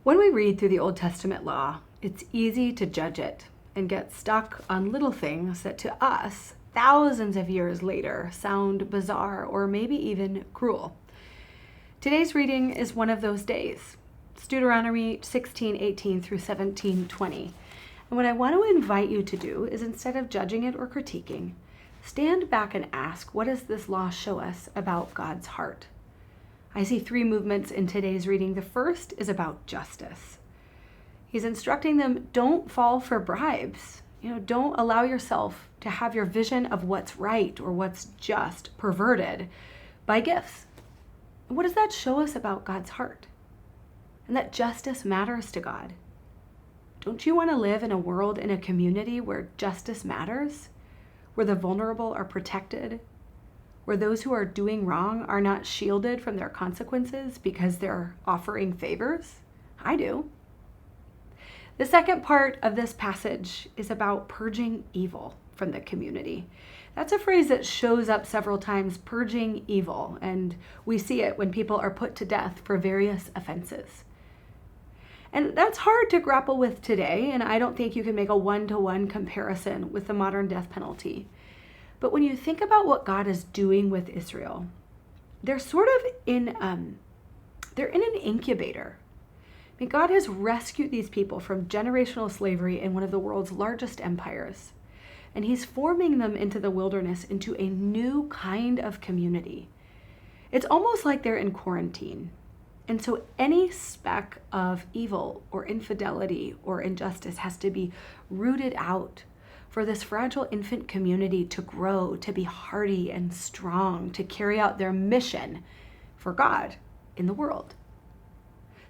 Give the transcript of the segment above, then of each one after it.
When we read through the Old Testament law, it's easy to judge it and get stuck on little things that to us, thousands of years later, sound bizarre or maybe even cruel. Today's reading is one of those days. It's Deuteronomy 16:18 through 17:20. And what I want to invite you to do is, instead of judging it or critiquing, stand back and ask, what does this law show us about God's heart? I see three movements in today's reading. The first is about justice. He's instructing them, don't fall for bribes. Don't allow yourself to have your vision of what's right or what's just perverted by gifts. What does that show us about God's heart? And that justice matters to God. Don't you want to live in a world, in a community where justice matters? Where the vulnerable are protected? Where those who are doing wrong are not shielded from their consequences because they're offering favors? I do. The second part of this passage is about purging evil from the community. That's a phrase that shows up several times, purging evil, and we see it when people are put to death for various offenses. And that's hard to grapple with today, and I don't think you can make a one-to-one comparison with the modern death penalty. But when you think about what God is doing with Israel, they're sort of in an incubator. I mean, God has rescued these people from generational slavery in one of the world's largest empires, and he's forming them into the wilderness into a new kind of community. It's almost like they're in quarantine. And so any speck of evil or infidelity or injustice has to be rooted out for this fragile infant community to grow, to be hardy and strong, to carry out their mission for God in the world.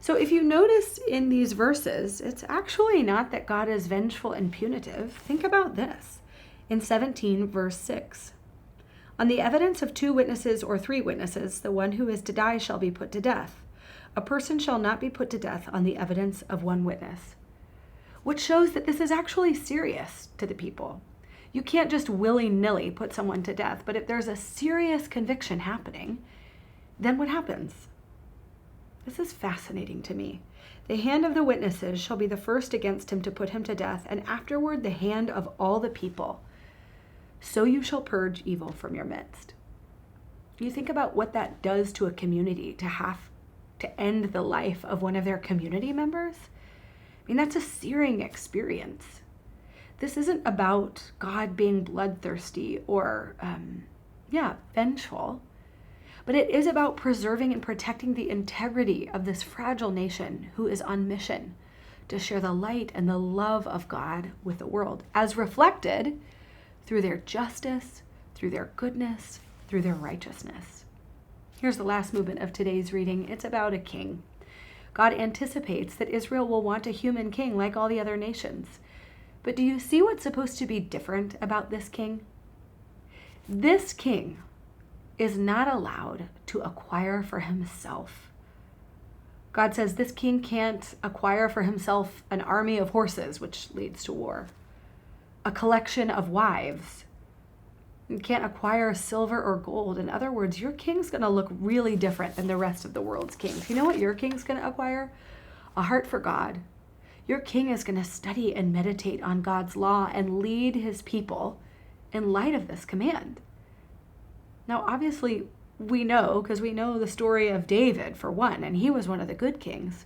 So if you notice in these verses, it's actually not that God is vengeful and punitive. Think about this. In 17, verse 6, on the evidence of 2 witnesses or 3 witnesses, the one who is to die shall be put to death. A person shall not be put to death on the evidence of 1 witness. Which shows that this is actually serious to the people. You can't just willy-nilly put someone to death, but if there's a serious conviction happening, then what happens? This is fascinating to me. The hand of the witnesses shall be the first against him to put him to death, and afterward the hand of all the people. So you shall purge evil from your midst. You think about what that does to a community to have to end the life of one of their community members. I mean, that's a searing experience. This isn't about God being bloodthirsty or, vengeful, but it is about preserving and protecting the integrity of this fragile nation who is on mission to share the light and the love of God with the world, as reflected through their justice, through their goodness, through their righteousness. Here's the last movement of today's reading. It's about a king. God anticipates that Israel will want a human king like all the other nations. But do you see what's supposed to be different about this king? This king is not allowed to acquire for himself. God says this king can't acquire for himself an army of horses, which leads to war, a collection of wives. You can't acquire silver or gold. In other words, your king's going to look really different than the rest of the world's kings. You know what your king's going to acquire? A heart for God. Your king is going to study and meditate on God's law and lead his people in light of this command. Now, obviously, we know, because we know the story of David, for one, and he was one of the good kings.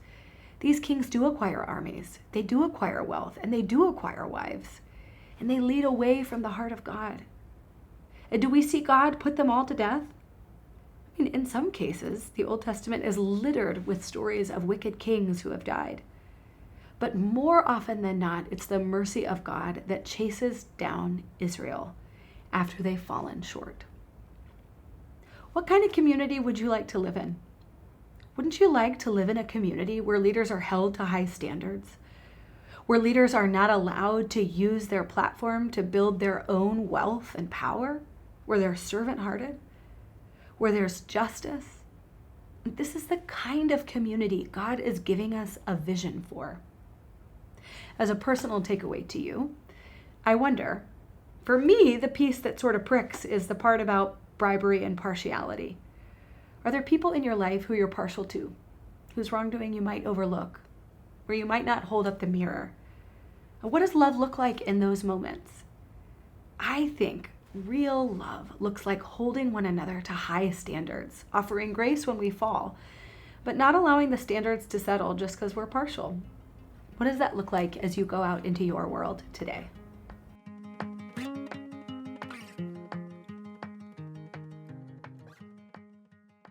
These kings do acquire armies. They do acquire wealth, and they do acquire wives. And they lead away from the heart of God. And do we see God put them all to death? I mean, in some cases, the Old Testament is littered with stories of wicked kings who have died. But more often than not, it's the mercy of God that chases down Israel after they've fallen short. What kind of community would you like to live in? Wouldn't you like to live in a community where leaders are held to high standards? Where leaders are not allowed to use their platform to build their own wealth and power? Where they're servant-hearted? Where there's justice? This is the kind of community God is giving us a vision for. As a personal takeaway to you, I wonder, for me, the piece that sort of pricks is the part about bribery and partiality. Are there people in your life who you're partial to, whose wrongdoing you might overlook? where you might not hold up the mirror. What does love look like in those moments? I think real love looks like holding one another to high standards, offering grace when we fall, but not allowing the standards to settle just because we're partial. What does that look like as you go out into your world today?